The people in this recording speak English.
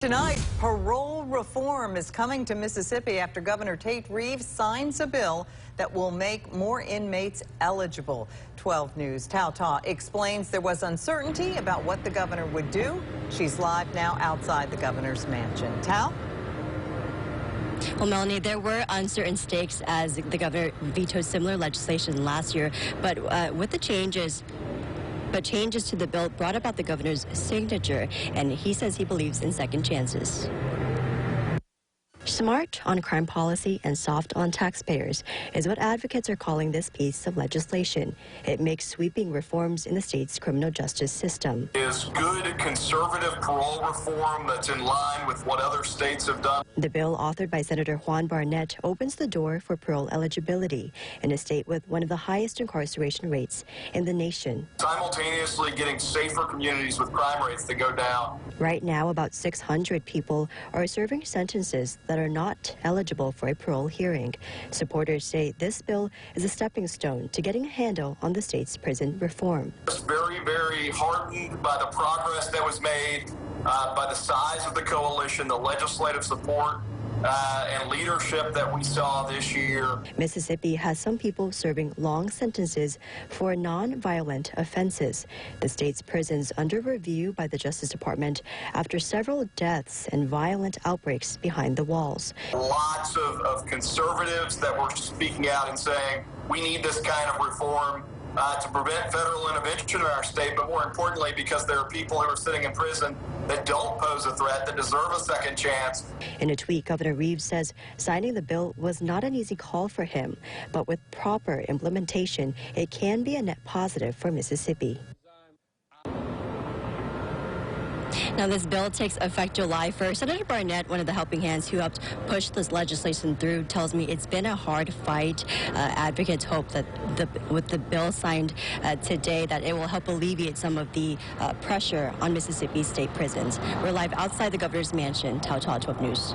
Tonight, parole reform is coming to Mississippi after Governor Tate Reeves signs a bill that will make more inmates eligible. 12 News' Tao Ta explains there was uncertainty about what the governor would do. She's live now outside the governor's mansion. Tao? Well, Melanie, there were uncertain stakes as the governor vetoed similar legislation last year, but with the changes to the bill brought about the governor's signature, and he says he believes in second chances. Smart on crime policy and soft on taxpayers is what advocates are calling this piece of legislation. It makes sweeping reforms in the state's criminal justice system. Is good conservative parole reform that's in line with what other states have done. The bill, authored by Senator Juan Barnett, opens the door for parole eligibility in a state with one of the highest incarceration rates in the nation. Simultaneously getting safer communities with crime rates that go down. Right now, about 600 people are serving sentences that are not eligible for a parole hearing. Supporters say this bill is a stepping stone to getting a handle on the state's prison reform. It's very, very heartened by the progress that was made, by the size of the coalition, the legislative support, and leadership that we saw this year. Mississippi has some people serving long sentences for non-violent offenses. The state's prisons under review by the Justice Department after several deaths and violent outbreaks behind the walls. Lots of conservatives that were speaking out and saying, we need this kind of reform to prevent federal intervention in our state, but more importantly, because there are people who are sitting in prison that don't pose a threat, that deserve a second chance. In a tweet, Governor Reeves says signing the bill was not an easy call for him, but with proper implementation, it can be a net positive for Mississippi. Now, this bill takes effect July 1st. Senator Barnett, one of the helping hands who helped push this legislation through, tells me it's been a hard fight. Advocates hope that with the bill signed today, that it will help alleviate some of the pressure on Mississippi state prisons. We're live outside the governor's mansion. Tao Ta, 12 News.